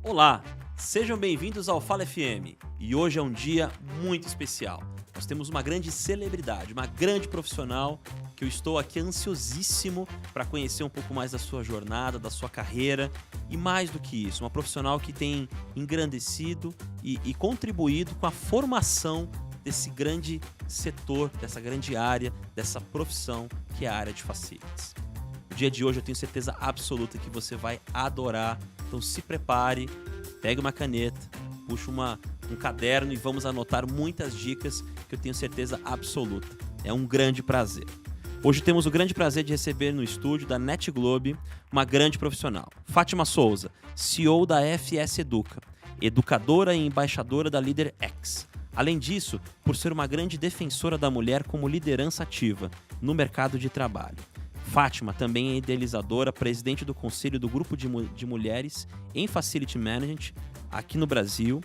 Olá, sejam bem-vindos ao Fala FM e hoje é um dia muito especial. Nós temos uma grande celebridade, uma grande profissional que eu estou aqui ansiosíssimo para conhecer um pouco mais da sua jornada, da sua carreira e mais do que isso, uma profissional que tem engrandecido e contribuído com a formação desse grande setor, dessa grande área, dessa profissão que é a área de facilities. No dia de hoje eu tenho certeza absoluta que você vai adorar, então se prepare, pegue uma caneta, puxe um caderno e vamos anotar muitas dicas que eu tenho certeza absoluta. É um grande prazer. Hoje temos o grande prazer de receber no estúdio da NetGlobe uma grande profissional, Fátima Souza, CEO da FS Educa, educadora e embaixadora da Líder X. Além disso, por ser uma grande defensora da mulher como liderança ativa no mercado de trabalho. Fátima também é idealizadora, presidente do Conselho do Grupo de Mulheres em Facility Management aqui no Brasil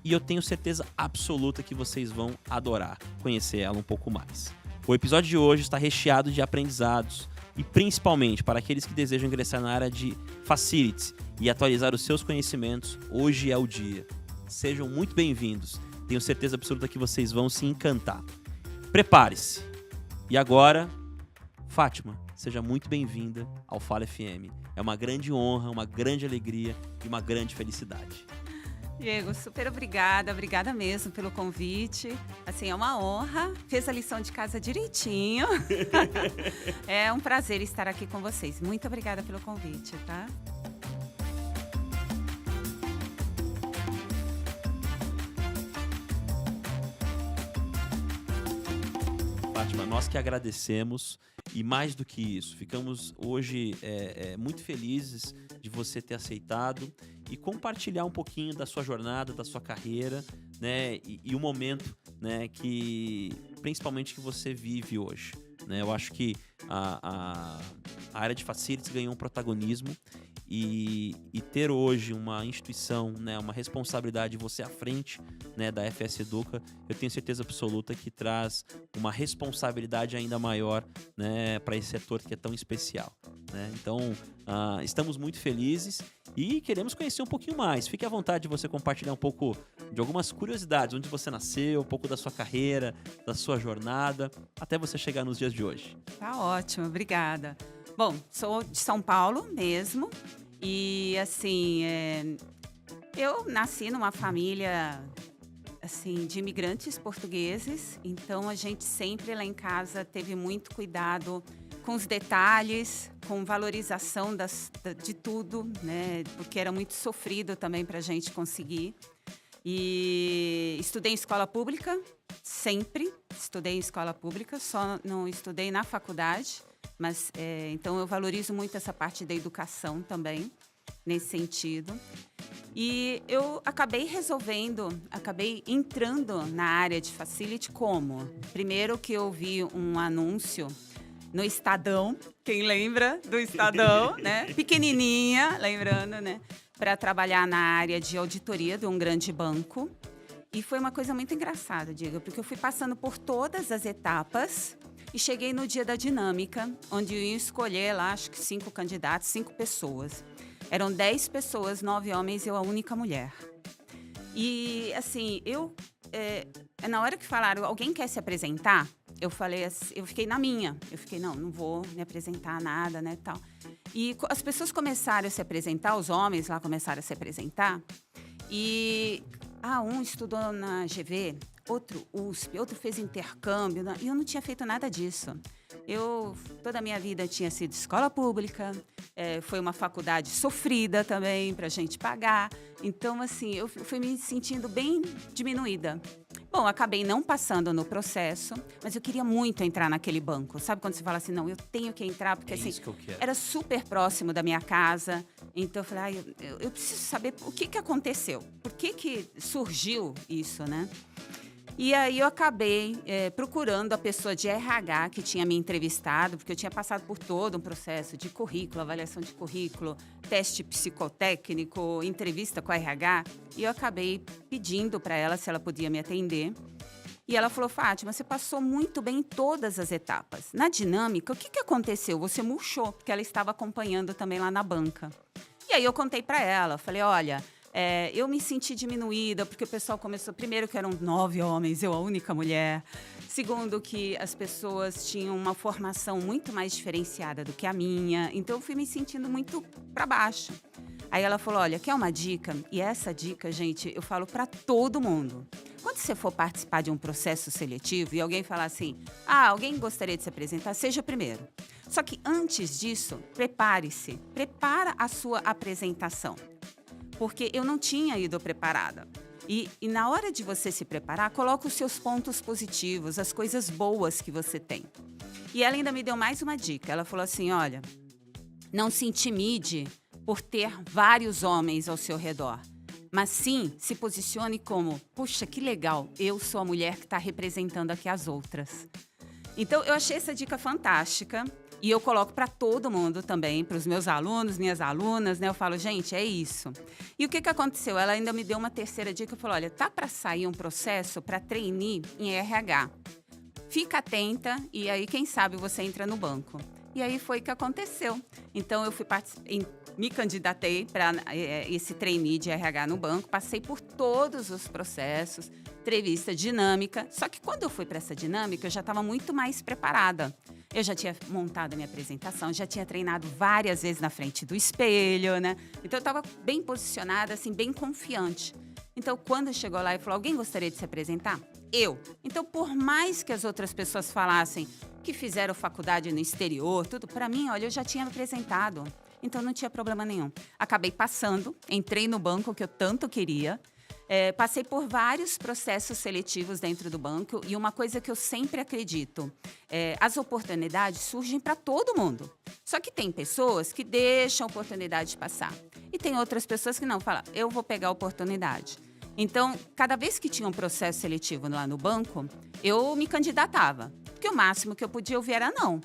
e eu tenho certeza absoluta que vocês vão adorar conhecer ela um pouco mais. O episódio de hoje está recheado de aprendizados e principalmente para aqueles que desejam ingressar na área de Facilities e atualizar os seus conhecimentos, hoje é o dia. Sejam muito bem-vindos, tenho certeza absoluta que vocês vão se encantar. Prepare-se! E agora, Fátima, seja muito bem-vinda ao Fala FM. É uma grande honra, uma grande alegria e uma grande felicidade. Diego, super obrigada mesmo pelo convite. Assim, é uma honra, fez a lição de casa direitinho. É um prazer estar aqui com vocês. Muito obrigada pelo convite, tá? Fátima, nós que agradecemos e mais do que isso, ficamos hoje muito felizes de você ter aceitado e compartilhar um pouquinho da sua jornada, da sua carreira, né, e o momento, né, que principalmente que você vive hoje. Né? Eu acho que a área de Facilities ganhou um protagonismo e ter hoje uma instituição, né, uma responsabilidade, você à frente, né, da FS Educa, eu tenho certeza absoluta que traz uma responsabilidade ainda maior, né, para esse setor que é tão especial. Né? Então, estamos muito felizes e queremos conhecer um pouquinho mais. Fique à vontade de você compartilhar um pouco de algumas curiosidades, onde você nasceu, um pouco da sua carreira, da sua jornada, até você chegar nos dias de hoje. Tá ótimo, obrigada. Bom, sou de São Paulo mesmo e, assim, eu nasci numa família, assim, de imigrantes portugueses, então a gente sempre lá em casa teve muito cuidado com os detalhes, com valorização de tudo, né? Porque era muito sofrido também para a gente conseguir. E estudei em escola pública, sempre estudei em escola pública, só não estudei na faculdade, mas então eu valorizo muito essa parte da educação também, nesse sentido. E eu acabei entrando na área de Facility como? Primeiro que eu vi um anúncio no Estadão, quem lembra do Estadão, né? Pequenininha, lembrando, né? Para trabalhar na área de auditoria de um grande banco. E foi uma coisa muito engraçada, Diego, porque eu fui passando por todas as etapas e cheguei no dia da dinâmica, onde eu ia escolher lá, acho que 5 candidatos, 5 pessoas. Eram 10 pessoas, 9 homens e eu a única mulher. E, assim, na hora que falaram, alguém quer se apresentar? Eu falei assim, eu fiquei na minha. Eu fiquei, não vou me apresentar nada, né, tal. E as pessoas começaram a se apresentar, os homens lá começaram a se apresentar. E um estudou na GV, outro USP, outro fez intercâmbio. E eu não tinha feito nada disso. Toda a minha vida tinha sido escola pública, foi uma faculdade sofrida também para a gente pagar. Então, assim, eu fui me sentindo bem diminuída. Bom, acabei não passando no processo, mas eu queria muito entrar naquele banco. Sabe quando você fala assim, não, eu tenho que entrar, porque assim, era super próximo da minha casa. Então eu falei, eu preciso saber o que aconteceu, por que surgiu isso, né? E aí eu acabei procurando a pessoa de RH que tinha me entrevistado, porque eu tinha passado por todo um processo de currículo, avaliação de currículo, teste psicotécnico, entrevista com a RH. E eu acabei pedindo para ela se ela podia me atender. E ela falou, Fátima, você passou muito bem em todas as etapas. Na dinâmica, o que aconteceu? Você murchou, porque ela estava acompanhando também lá na banca. E aí eu contei para ela, falei, olha, eu me senti diminuída, porque o pessoal começou... Primeiro, que eram 9 homens, eu a única mulher. Segundo, que as pessoas tinham uma formação muito mais diferenciada do que a minha. Então, eu fui me sentindo muito para baixo. Aí ela falou, olha, quer uma dica? E essa dica, gente, eu falo para todo mundo. Quando você for participar de um processo seletivo e alguém falar assim, alguém gostaria de se apresentar, seja o primeiro. Só que antes disso, prepare-se. Prepara a sua apresentação. Porque eu não tinha ido preparada. E na hora de você se preparar, coloca os seus pontos positivos, as coisas boas que você tem. E ela ainda me deu mais uma dica. Ela falou assim, olha, não se intimide por ter vários homens ao seu redor. Mas sim, se posicione como, puxa, que legal, eu sou a mulher que está representando aqui as outras. Então, eu achei essa dica fantástica e eu coloco para todo mundo também, para os meus alunos, minhas alunas, né? Eu falo, gente, é isso. E o que aconteceu? Ela ainda me deu uma terceira dica, falou, olha, tá para sair um processo para trainee em RH. Fica atenta e aí, quem sabe, você entra no banco. E aí foi o que aconteceu. Então, eu fui me candidatei para esse trainee de RH no banco, passei por todos os processos, entrevista dinâmica, só que quando eu fui para essa dinâmica, eu já estava muito mais preparada. Eu já tinha montado a minha apresentação, já tinha treinado várias vezes na frente do espelho, né? Então, eu estava bem posicionada, assim, bem confiante. Então, quando chegou lá e falou, alguém gostaria de se apresentar? Eu. Então, por mais que as outras pessoas falassem que fizeram faculdade no exterior, tudo, para mim, olha, eu já tinha me apresentado. Então, não tinha problema nenhum. Acabei passando, entrei no banco que eu tanto queria. Passei por vários processos seletivos dentro do banco. E uma coisa que eu sempre acredito, as oportunidades surgem para todo mundo. Só que tem pessoas que deixam a oportunidade passar. E tem outras pessoas que não, falam, eu vou pegar a oportunidade. Então, cada vez que tinha um processo seletivo lá no banco, eu me candidatava. Porque o máximo que eu podia ouvir era não.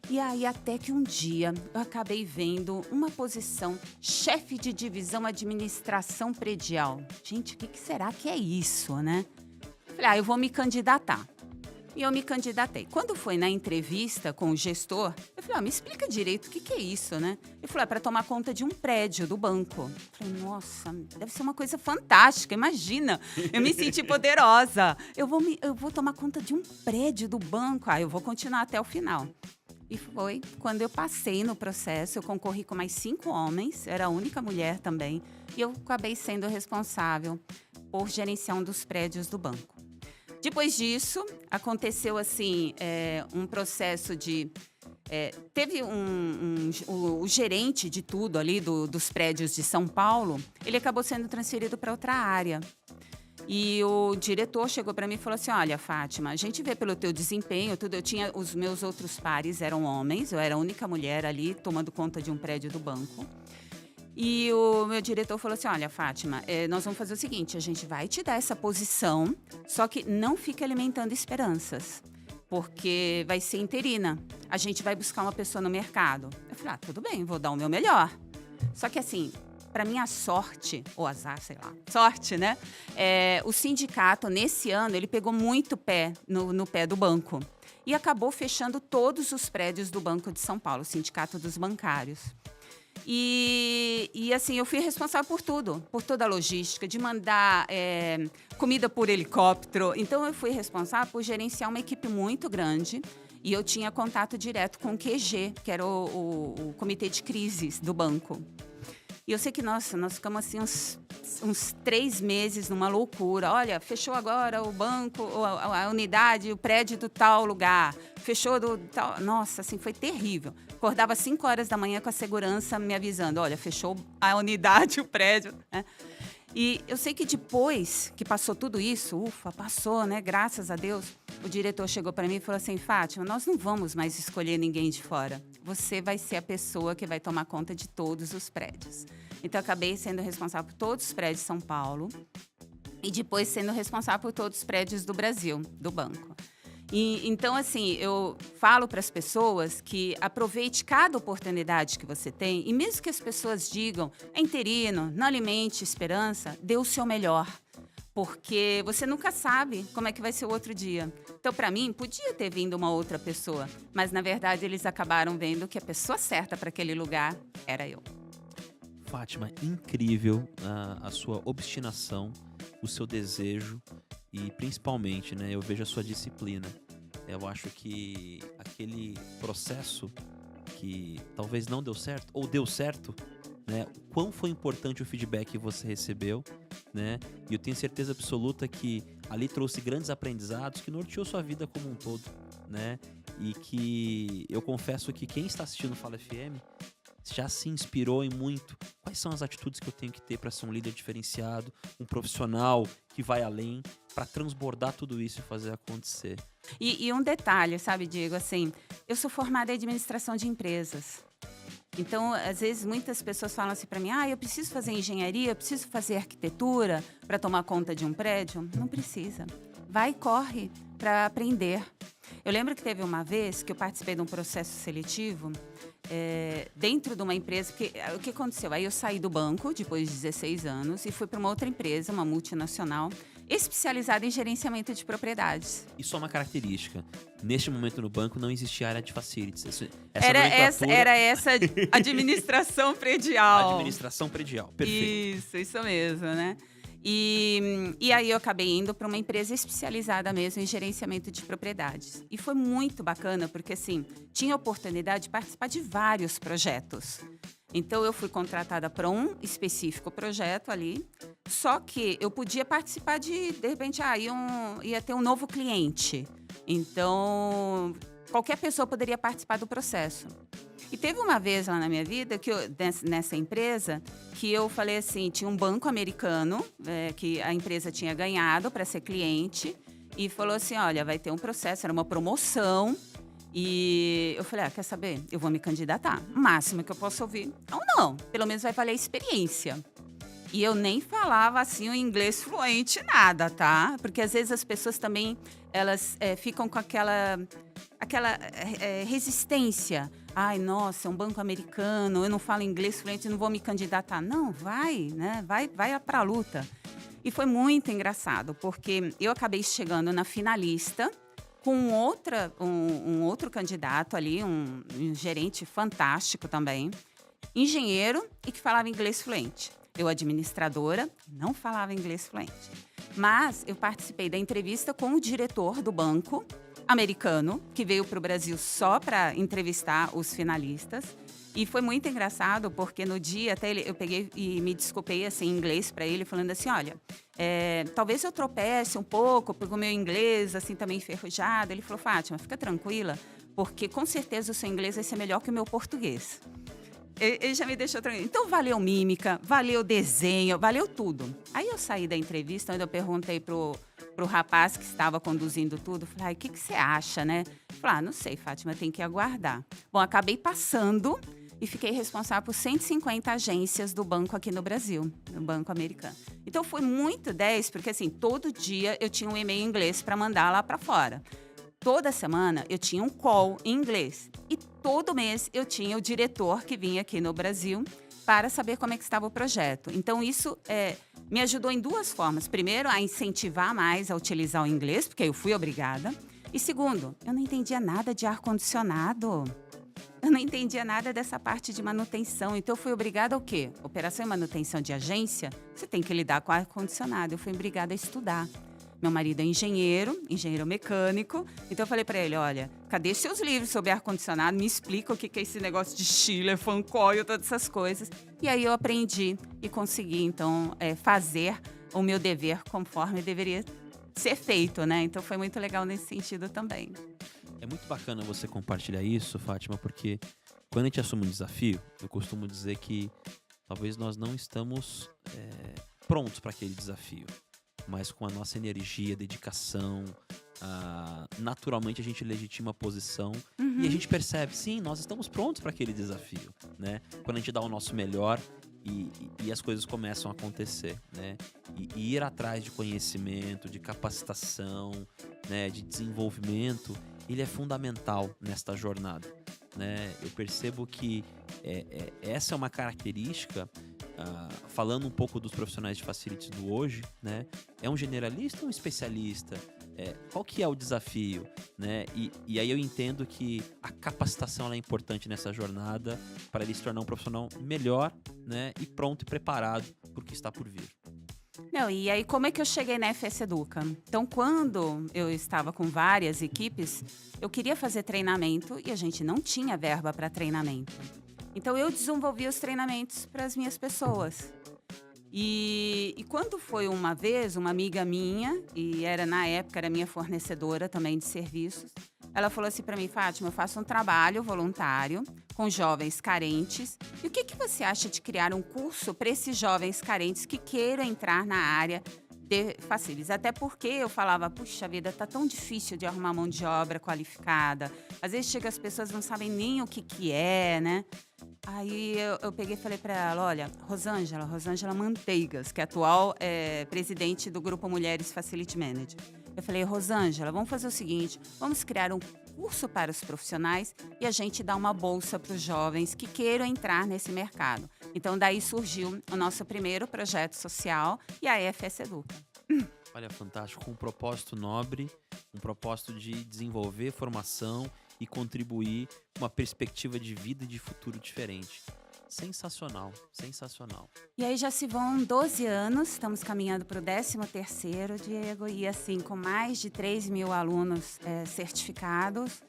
E aí, até que um dia, eu acabei vendo uma posição, chefe de divisão administração predial. Gente, o que será que é isso, né? Falei, eu vou me candidatar. E eu me candidatei. Quando foi na entrevista com o gestor, eu falei, me explica direito o que é isso, né? Ele falou, para tomar conta de um prédio do banco. Eu falei, nossa, deve ser uma coisa fantástica, imagina. Eu me senti poderosa. Eu vou tomar conta de um prédio do banco. Eu vou continuar até o final. E foi quando eu passei no processo, eu concorri com mais 5 homens, era a única mulher também, e eu acabei sendo responsável por gerenciar um dos prédios do banco. Depois disso, aconteceu assim, um processo de... teve o gerente de tudo ali, dos prédios de São Paulo, ele acabou sendo transferido para outra área. E o diretor chegou para mim e falou assim, olha, Fátima, a gente vê pelo teu desempenho, tudo. Os meus outros pares eram homens, eu era a única mulher ali tomando conta de um prédio do banco. E o meu diretor falou assim, olha, Fátima, nós vamos fazer o seguinte, a gente vai te dar essa posição, só que não fique alimentando esperanças, porque vai ser interina. A gente vai buscar uma pessoa no mercado. Eu falei, tudo bem, vou dar o meu melhor. Só que assim... Para minha sorte, ou azar, sei lá, sorte, né? O sindicato, nesse ano, ele pegou muito pé no pé do banco. E acabou fechando todos os prédios do Banco de São Paulo, o Sindicato dos Bancários. E assim, eu fui responsável por tudo, por toda a logística, de mandar comida por helicóptero. Então, eu fui responsável por gerenciar uma equipe muito grande. E eu tinha contato direto com o QG, que era o Comitê de Crises do banco. E eu sei que, nossa, nós ficamos assim uns 3 meses numa loucura. Olha, fechou agora o banco, a unidade, o prédio do tal lugar. Fechou do tal... Nossa, assim, foi terrível. Acordava às 5 horas da manhã com a segurança me avisando. Olha, fechou a unidade, o prédio, né? E eu sei que depois que passou tudo isso, ufa, passou, né? Graças a Deus. O diretor chegou para mim e falou assim, Fátima, nós não vamos mais escolher ninguém de fora. Você vai ser a pessoa que vai tomar conta de todos os prédios. Então, eu acabei sendo responsável por todos os prédios de São Paulo e depois sendo responsável por todos os prédios do Brasil, do banco. Então, assim, eu falo para as pessoas que aproveite cada oportunidade que você tem e mesmo que as pessoas digam, é interino, não alimente esperança, dê o seu melhor. Porque você nunca sabe como é que vai ser o outro dia. Então, para mim, podia ter vindo uma outra pessoa, mas, na verdade, eles acabaram vendo que a pessoa certa para aquele lugar era eu. Fátima, incrível a sua obstinação, o seu desejo e principalmente, né, eu vejo a sua disciplina. Eu acho que aquele processo que talvez não deu certo, ou deu certo, né, o quão foi importante o feedback que você recebeu, né, e eu tenho certeza absoluta que ali trouxe grandes aprendizados que norteou sua vida como um todo, né, e que eu confesso que quem está assistindo o Fala FM já se inspirou em muito. Quais são as atitudes que eu tenho que ter para ser um líder diferenciado, um profissional que vai além, para transbordar tudo isso e fazer acontecer? E um detalhe, sabe, Diego, assim, eu sou formada em administração de empresas. Então, às vezes, muitas pessoas falam assim para mim, eu preciso fazer engenharia, eu preciso fazer arquitetura para tomar conta de um prédio. Não precisa. Vai e corre para aprender. Eu lembro que teve uma vez que eu participei de um processo seletivo dentro de uma empresa. O que aconteceu? Aí eu saí do banco depois de 16 anos e fui para uma outra empresa, uma multinacional, especializada em gerenciamento de propriedades. Isso é uma característica. Neste momento no banco não existia área de facilities. Era essa administração predial. Administração predial, perfeito. Isso mesmo, né? E aí eu acabei indo para uma empresa especializada mesmo em gerenciamento de propriedades. E foi muito bacana, porque assim, tinha a oportunidade de participar de vários projetos. Então eu fui contratada para um específico projeto ali, só que eu podia participar de repente, ia ter um novo cliente. Então, qualquer pessoa poderia participar do processo. E teve uma vez lá na minha vida, nessa empresa, que eu falei assim, tinha um banco americano, que a empresa tinha ganhado para ser cliente, e falou assim, olha, vai ter um processo, era uma promoção, e eu falei, quer saber? Eu vou me candidatar. O máximo que eu posso ouvir, não, pelo menos vai valer a experiência. E eu nem falava assim o inglês fluente, nada, tá? Porque às vezes as pessoas também, elas ficam com aquela resistência. Ai, nossa, é um banco americano, eu não falo inglês fluente, não vou me candidatar. Não, vai, né? Vai pra luta. E foi muito engraçado, porque eu acabei chegando na finalista com um outro candidato ali, um gerente fantástico também, engenheiro e que falava inglês fluente. Eu, administradora, não falava inglês fluente. Mas eu participei da entrevista com o diretor do banco americano, que veio para o Brasil só para entrevistar os finalistas. E foi muito engraçado, porque no dia até eu peguei e me desculpei assim, em inglês para ele, falando assim, olha, talvez eu tropece um pouco, porque o meu inglês assim também enferrujado. Ele falou, Fátima, fica tranquila, porque com certeza o seu inglês vai ser melhor que o meu português. Ele já me deixou tranquilo. Então, valeu mímica, valeu desenho, valeu tudo. Aí eu saí da entrevista, onde eu perguntei pro rapaz que estava conduzindo tudo, falei, o que você acha, né? Falei, não sei, Fátima, tem que aguardar. Bom, acabei passando e fiquei responsável por 150 agências do banco aqui no Brasil, no banco americano. Então, foi muito 10, porque assim, todo dia eu tinha um e-mail em inglês para mandar lá para fora. Toda semana eu tinha um call em inglês e todo mês eu tinha o diretor que vinha aqui no Brasil para saber como é que estava o projeto. Então, isso me ajudou em duas formas. Primeiro, a incentivar mais a utilizar o inglês, porque eu fui obrigada. E segundo, eu não entendia nada de ar-condicionado. Eu não entendia nada dessa parte de manutenção. Então, eu fui obrigada ao quê? Operação e manutenção de agência, você tem que lidar com ar-condicionado. Eu fui obrigada a estudar. Meu marido é engenheiro mecânico. Então eu falei para ele, olha, cadê seus livros sobre ar-condicionado? Me explica o que é esse negócio de chiller, fan coil, todas essas coisas. E aí eu aprendi e consegui, então, fazer o meu dever conforme deveria ser feito, né? Então foi muito legal nesse sentido também. É muito bacana você compartilhar isso, Fátima, porque quando a gente assume um desafio, eu costumo dizer que talvez nós não estamos prontos para aquele desafio. Mas com a nossa energia, dedicação, naturalmente a gente legitima a posição e a gente percebe, sim, nós estamos prontos para aquele desafio, né? Quando a gente dá o nosso melhor e as coisas começam a acontecer, né? E ir atrás de conhecimento, de capacitação, né? De desenvolvimento, ele é fundamental nesta jornada, né? Eu percebo que essa é uma característica. Falando um pouco dos profissionais de facilities do hoje, né? É um generalista ou um especialista? qual que é o desafio, né? E aí eu entendo que a capacitação ela é importante nessa jornada para ele se tornar um profissional melhor, né? E pronto e preparado para o que está por vir. Não, e aí como é que eu cheguei na FS Educa? Então, quando eu estava com várias equipes, eu queria fazer treinamento e a gente não tinha verba para treinamento. Então, eu desenvolvi os treinamentos para as minhas pessoas. E quando foi uma vez, uma amiga minha, e na época era minha fornecedora também de serviços, ela falou assim para mim: Fátima, eu faço um trabalho voluntário com jovens carentes. E o que você acha de criar um curso para esses jovens carentes que queiram entrar na área de facilities? Até porque eu falava, puxa vida, tá tão difícil de arrumar mão de obra qualificada. Às vezes chega as pessoas não sabem nem o que é, né? Aí eu peguei e falei para ela: olha, Rosângela Manteigas, que é atual presidente do Grupo Mulheres Facility Manager. Eu falei: Rosângela, vamos fazer o seguinte, vamos criar um curso para os profissionais e a gente dá uma bolsa para os jovens que queiram entrar nesse mercado. Então, daí surgiu o nosso primeiro projeto social e a FS Educa. Olha, fantástico, um propósito nobre, um propósito de desenvolver formação e contribuir com uma perspectiva de vida e de futuro diferente. Sensacional, sensacional. E aí já se vão 12 anos, estamos caminhando para o 13º, Diego, e assim, com mais de 3.000 alunos certificados.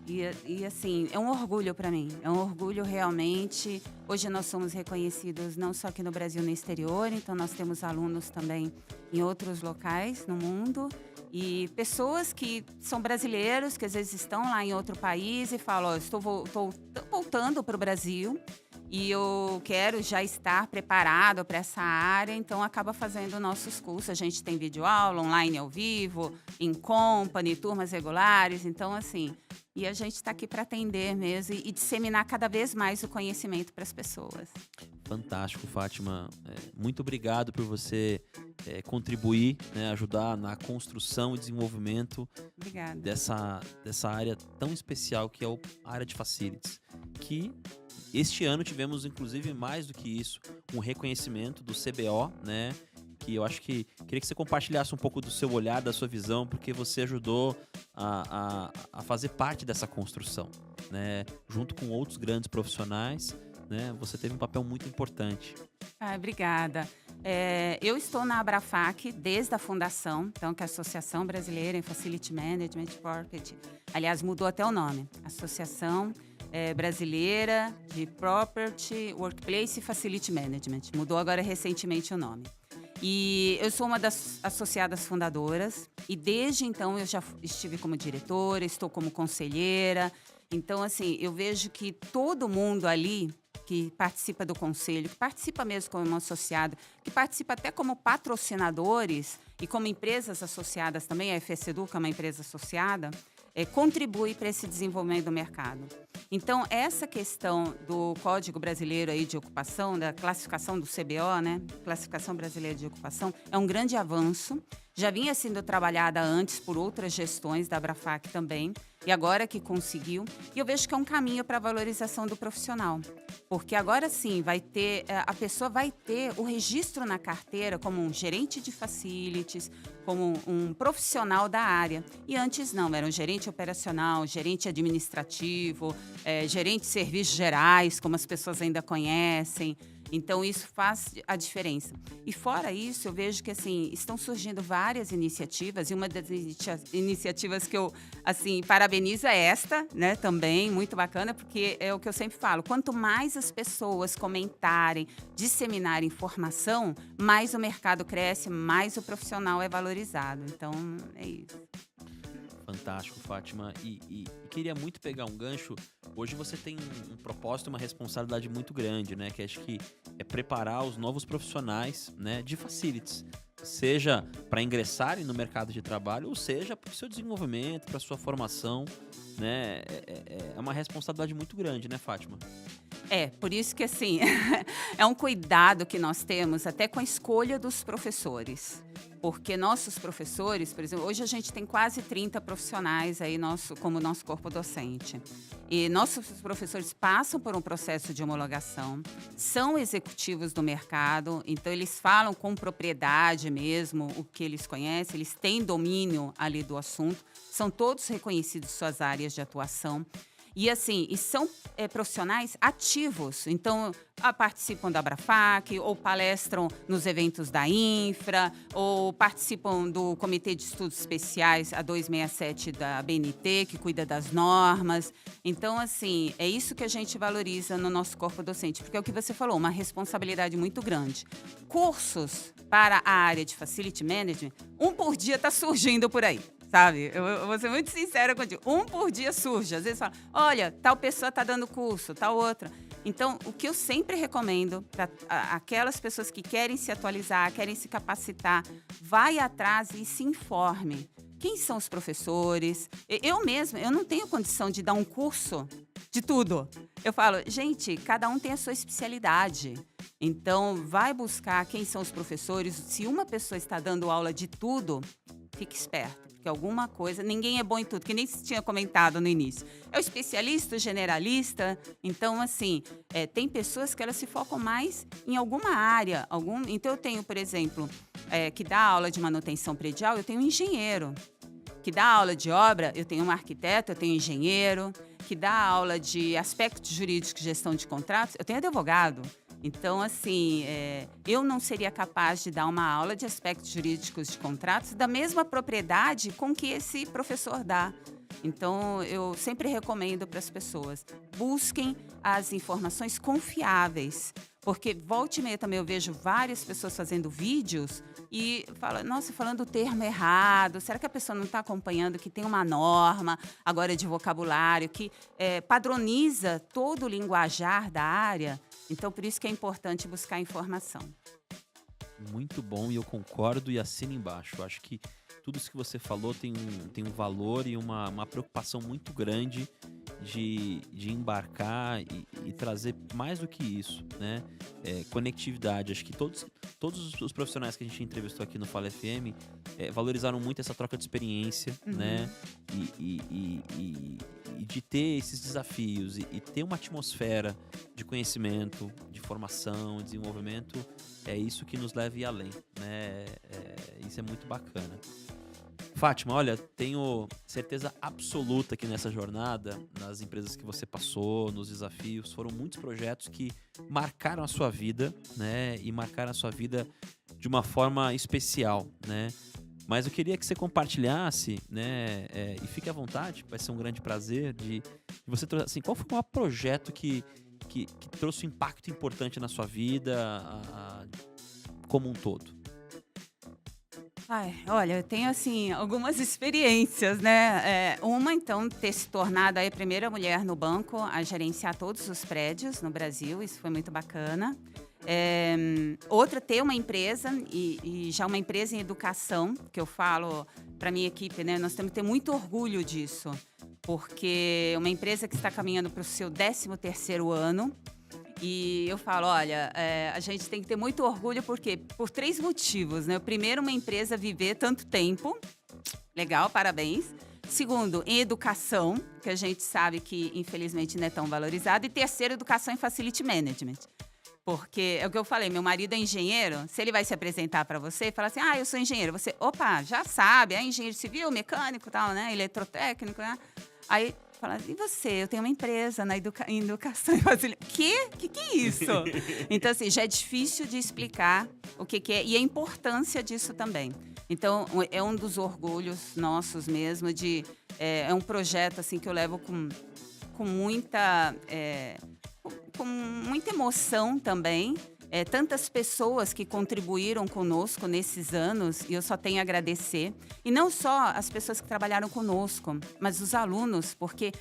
E assim, é um orgulho para mim, é um orgulho realmente. Hoje nós somos reconhecidos não só aqui no Brasil, no exterior, então nós temos alunos também em outros locais no mundo. E pessoas que são brasileiros, que às vezes estão lá em outro país e falam: oh, estou voltando para o Brasil e eu quero já estar preparado para essa área, então acaba fazendo nossos cursos. A gente tem videoaula, online ao vivo, em company, turmas regulares, então assim, e a gente está aqui para atender mesmo e disseminar cada vez mais o conhecimento para as pessoas. Fantástico, Fátima. Muito obrigado por você contribuir, né, ajudar na construção e desenvolvimento dessa área tão especial que é a área de facilities. Que este ano tivemos, inclusive, mais do que isso, um reconhecimento do CBO, né? Que eu acho que queria que você compartilhasse um pouco do seu olhar, da sua visão, porque você ajudou a fazer parte dessa construção, né? Junto com outros grandes profissionais, né? Você teve um papel muito importante. Obrigada. Eu estou na Abrafac desde a fundação, então, que é a Associação Brasileira em Facility Management Property. Aliás, mudou até o nome. Associação Brasileira de Property, Workplace e Facility Management. Mudou agora recentemente o nome. E eu sou uma das associadas fundadoras e desde então eu já estive como diretora, estou como conselheira. Então, assim, eu vejo que todo mundo ali que participa do conselho, que participa mesmo como associado, que participa até como patrocinadores e como empresas associadas também, a FS Educa é uma empresa associada, contribui para esse desenvolvimento do mercado. Então, essa questão do Código Brasileiro aí de Ocupação, da classificação do CBO, né? Classificação Brasileira de Ocupação, é um grande avanço. Já vinha sendo trabalhada antes por outras gestões da Abrafac também, e agora que conseguiu. E eu vejo que é um caminho para a valorização do profissional. Porque agora sim, a pessoa vai ter o registro na carteira como um gerente de facilities, como um profissional da área. E antes não, era um gerente operacional, gerente administrativo, gerente de serviços gerais, como as pessoas ainda conhecem. Então, isso faz a diferença. E fora isso, eu vejo que, assim, estão surgindo várias iniciativas, e uma das iniciativas que eu, assim, parabenizo é esta, né, também, muito bacana, porque é o que eu sempre falo, quanto mais as pessoas comentarem, disseminarem informação, mais o mercado cresce, mais o profissional é valorizado. Então, é isso. Fantástico, Fátima. E queria muito pegar um gancho. Hoje você tem um propósito, uma responsabilidade muito grande, né? Que acho que é preparar os novos profissionais, né, de facilities. Seja para ingressarem no mercado de trabalho, ou seja para o seu desenvolvimento, para a sua formação, né? É uma responsabilidade muito grande, né, Fátima? Por isso que, assim, é um cuidado que nós temos até com a escolha dos professores. Porque nossos professores, por exemplo, hoje a gente tem quase 30 profissionais aí como nosso corpo docente. E nossos professores passam por um processo de homologação, são executivos do mercado, então eles falam com propriedade mesmo o que eles conhecem, eles têm domínio ali do assunto, são todos reconhecidos suas áreas de atuação. E assim, são profissionais ativos, então participam da Abrafac, ou palestram nos eventos da Infra, ou participam do Comitê de Estudos Especiais, a 267 da BNT, que cuida das normas. Então, assim, é isso que a gente valoriza no nosso corpo docente, porque é o que você falou, uma responsabilidade muito grande. Cursos para a área de Facility Management, um por dia está surgindo por aí. Sabe? Eu vou ser muito sincera contigo. Um por dia surge. Às vezes fala, olha, tal pessoa está dando curso, tal outra. Então, o que eu sempre recomendo para aquelas pessoas que querem se atualizar, querem se capacitar, vai atrás e se informe. Quem são os professores? Eu mesma, eu não tenho condição de dar um curso de tudo. Eu falo, gente, cada um tem a sua especialidade. Então, vai buscar quem são os professores. Se uma pessoa está dando aula de tudo, fique esperto. Que alguma coisa, ninguém é bom em tudo, que nem se tinha comentado no início. É o especialista, o generalista. Então, assim, tem pessoas que elas se focam mais em alguma área. Então, eu tenho, por exemplo, que dá aula de manutenção predial, eu tenho um engenheiro. Que dá aula de obra, eu tenho um arquiteto, eu tenho um engenheiro. Que dá aula de aspectos jurídicos e gestão de contratos, eu tenho advogado. Então, assim, eu não seria capaz de dar uma aula de aspectos jurídicos de contratos da mesma propriedade com que esse professor dá. Então, eu sempre recomendo para as pessoas, busquem as informações confiáveis. Porque volta e meia também eu vejo várias pessoas fazendo vídeos e falam, nossa, falando o termo errado, será que a pessoa não está acompanhando que tem uma norma agora de vocabulário que padroniza todo o linguajar da área? Então, por isso que é importante buscar informação. Muito bom, e eu concordo e assino embaixo. Eu acho que tudo isso que você falou tem um valor e uma preocupação muito grande de embarcar e trazer mais do que isso, né? Conectividade. Acho que todos os profissionais que a gente entrevistou aqui no Fala FM valorizaram muito essa troca de experiência, né? E de ter esses desafios e ter uma atmosfera de conhecimento, de formação, de desenvolvimento, é isso que nos leva a ir além, né? Isso é muito bacana. Fátima, olha, tenho certeza absoluta que nessa jornada, nas empresas que você passou, nos desafios, foram muitos projetos que marcaram a sua vida, né? E marcaram a sua vida de uma forma especial, né? Mas eu queria que você compartilhasse, né? E fique à vontade, vai ser um grande prazer de você trouxe, assim, qual foi o maior projeto que trouxe um impacto importante na sua vida como um todo? Olha, eu tenho, assim, algumas experiências, né? Uma, então, ter se tornado aí a primeira mulher no banco a gerenciar todos os prédios no Brasil, isso foi muito bacana. Outra, ter uma empresa, e já uma empresa em educação, que eu falo para minha equipe, né? Nós temos que ter muito orgulho disso, porque uma empresa que está caminhando para o seu 13º ano, e eu falo, olha, a gente tem que ter muito orgulho, porque por 3 motivos, né? O primeiro, uma empresa viver tanto tempo, legal, parabéns. Segundo, em educação, que a gente sabe que infelizmente não é tão valorizado. E terceiro, educação em Facility Management. Porque é o que eu falei, meu marido é engenheiro, se ele vai se apresentar para você e falar assim, eu sou engenheiro, você, opa, já sabe, é engenheiro civil, mecânico e tal, né, eletrotécnico, né? Aí fala, e você? Eu tenho uma empresa em educação e facilidade. Que é isso? Então, assim, já é difícil de explicar o que é e a importância disso também. Então, é um dos orgulhos nossos mesmo, é um projeto assim que eu levo com muita emoção também. Tantas pessoas que contribuíram conosco nesses anos, e eu só tenho a agradecer. E não só as pessoas que trabalharam conosco, mas os alunos, porque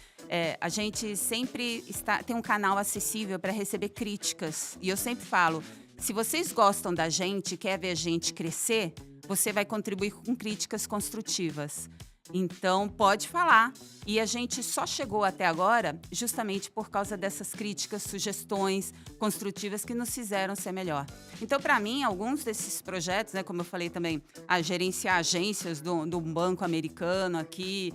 a gente sempre tem um canal acessível para receber críticas. E eu sempre falo, se vocês gostam da gente, quer ver a gente crescer, você vai contribuir com críticas construtivas. Então, pode falar. E a gente só chegou até agora justamente por causa dessas críticas, sugestões construtivas que nos fizeram ser melhor. Então, para mim, alguns desses projetos, né, como eu falei também, gerenciar agências do banco americano aqui,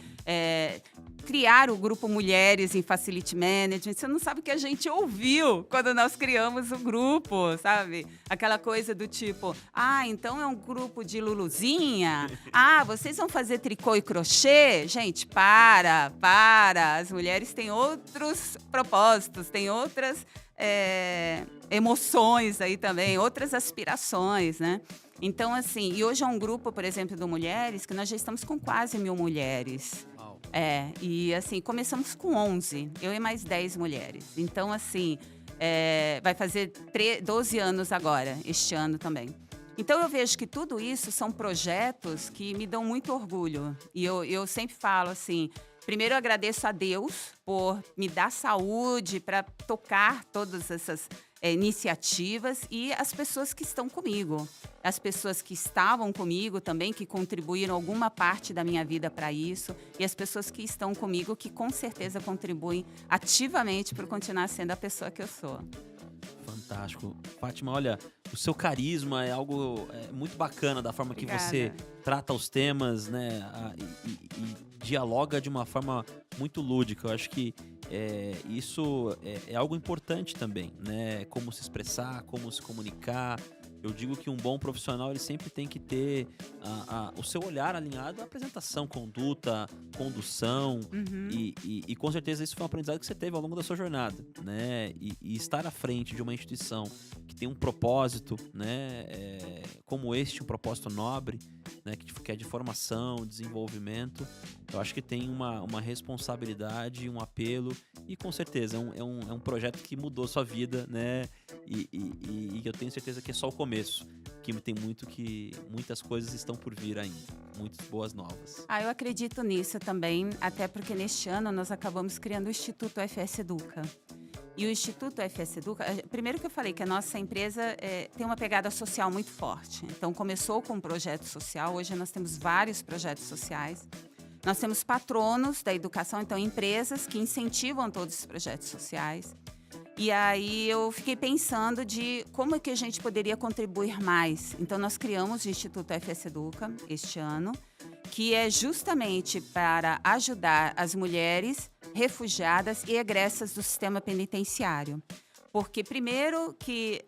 criar o grupo Mulheres em Facility Management. Você não sabe o que a gente ouviu quando nós criamos o grupo, sabe? Aquela coisa do tipo, então é um grupo de Luluzinha? Vocês vão fazer tricô e crochê? Gente, para. As mulheres têm outros propósitos, têm outras emoções aí também, outras aspirações, né? Então, assim, e hoje é um grupo, por exemplo, do Mulheres, que nós já estamos com quase 1.000 mulheres. E assim, começamos com 11, eu e mais 10 mulheres. Então, assim, vai fazer 12 anos agora, este ano também. Então, eu vejo que tudo isso são projetos que me dão muito orgulho. E eu sempre falo assim, primeiro eu agradeço a Deus por me dar saúde para tocar todas essas iniciativas e as pessoas que estão comigo. As pessoas que estavam comigo também, que contribuíram alguma parte da minha vida para isso. E as pessoas que estão comigo, que com certeza contribuem ativamente para continuar sendo a pessoa que eu sou. Fantástico. Fátima, olha, o seu carisma é algo muito bacana, da forma Obrigada. que você trata os temas, né? E dialoga de uma forma muito lúdica. Eu acho que isso é algo importante também, né? Como se expressar, como se comunicar. Eu digo que um bom profissional, ele sempre tem que ter o seu olhar alinhado à apresentação, conduta, condução. E com certeza isso foi um aprendizado que você teve ao longo da sua jornada, né? E estar à frente de uma instituição que tem um propósito, né? Como este, um propósito nobre, né? Que é de formação, desenvolvimento. Eu acho que tem uma responsabilidade, um apelo e com certeza é um projeto que mudou sua vida, né? E eu tenho certeza que é só o começo, que tem muitas coisas estão por vir ainda, muitas boas novas. Eu acredito nisso também, até porque neste ano nós acabamos criando o Instituto FS Educa. E o Instituto FS Educa, primeiro que eu falei que a nossa empresa tem uma pegada social muito forte. Então começou com um projeto social, hoje nós temos vários projetos sociais. Nós temos patronos da educação, então empresas que incentivam todos os projetos sociais. E aí eu fiquei pensando de como é que a gente poderia contribuir mais. Então nós criamos o Instituto FS Educa este ano, que é justamente para ajudar as mulheres refugiadas e egressas do sistema penitenciário. Porque primeiro que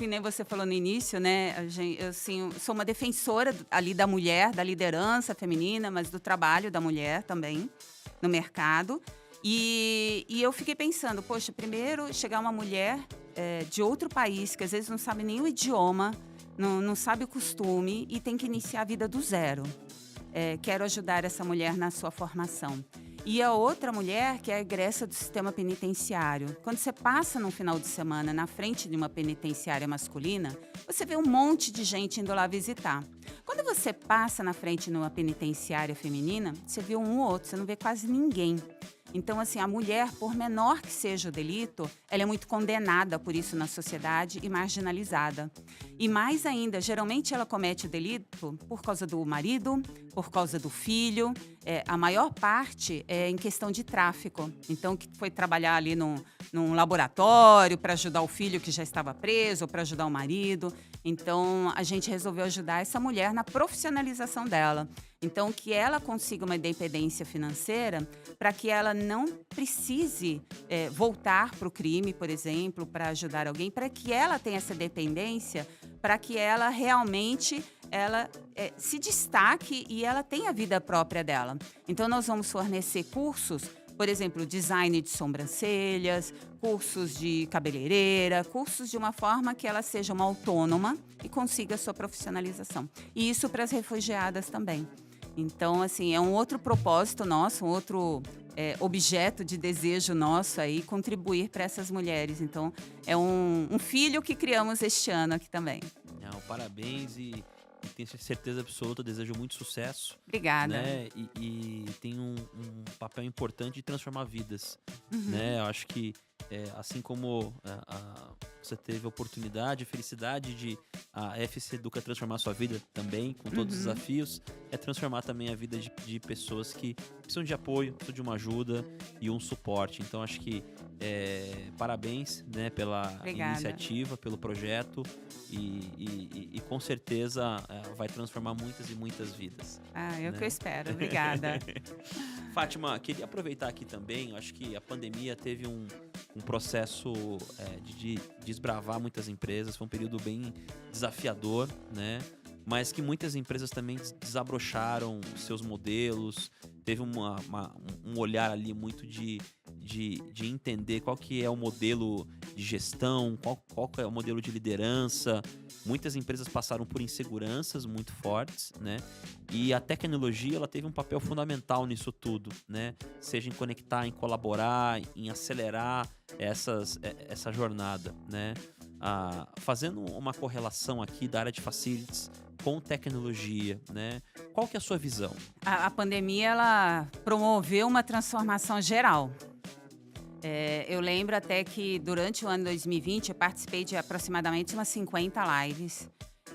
nem você falou no início, né? Eu assim, sou uma defensora ali da mulher, da liderança feminina, mas do trabalho da mulher também no mercado. E eu fiquei pensando, poxa, primeiro chegar uma mulher de outro país, que às vezes não sabe nem o idioma, não sabe o costume e tem que iniciar a vida do zero. Quero ajudar essa mulher na sua formação. E a outra mulher, que é a egressa do sistema penitenciário. Quando você passa num final de semana na frente de uma penitenciária masculina, você vê um monte de gente indo lá visitar. Quando você passa na frente de uma penitenciária feminina, você vê um ou outro, você não vê quase ninguém. Então, assim, a mulher, por menor que seja o delito, ela é muito condenada por isso na sociedade e marginalizada. E mais ainda, geralmente ela comete o delito por causa do marido, por causa do filho. A maior parte é em questão de tráfico. Então, que foi trabalhar ali num laboratório para ajudar o filho que já estava preso, ou para ajudar o marido. Então, a gente resolveu ajudar essa mulher na profissionalização dela. Então, que ela consiga uma independência financeira para que ela não precise voltar para o crime, por exemplo, para ajudar alguém, para que ela tenha essa dependência, para que ela realmente se destaque e ela tenha a vida própria dela. Então, nós vamos fornecer cursos, por exemplo, design de sobrancelhas, cursos de cabeleireira, cursos de uma forma que ela seja uma autônoma e consiga a sua profissionalização. E isso para as refugiadas também. Então, assim, é um outro propósito nosso, um outro objeto de desejo nosso aí, contribuir para essas mulheres. Então, é um filho que criamos este ano aqui também. Parabéns e tenho certeza absoluta, desejo muito sucesso. Obrigada. Né? E tem um papel importante de transformar vidas. Né? Eu acho que, assim como você teve a oportunidade, a felicidade de a FC Educa transformar a sua vida também, com todos os desafios, é transformar também a vida de pessoas que precisam de apoio, precisam de uma ajuda e um suporte. Então, acho que parabéns, né, pela iniciativa, pelo projeto e com certeza vai transformar muitas e muitas vidas. Eu que eu espero. Obrigada. Fátima, queria aproveitar aqui também, acho que a pandemia teve um processo de desbravar muitas empresas, foi um período bem desafiador, né? Mas que muitas empresas também desabrocharam seus modelos, teve um olhar ali muito de entender qual que é o modelo de gestão, qual que é o modelo de liderança. Muitas empresas passaram por inseguranças muito fortes, né? E a tecnologia, ela teve um papel fundamental nisso tudo, né? Seja em conectar, em colaborar, em acelerar essa jornada, né? Fazendo uma correlação aqui da área de facilities com tecnologia, né? Qual que é a sua visão? A pandemia, ela promoveu uma transformação geral. Eu lembro até que durante o ano 2020 eu participei de aproximadamente umas 50 lives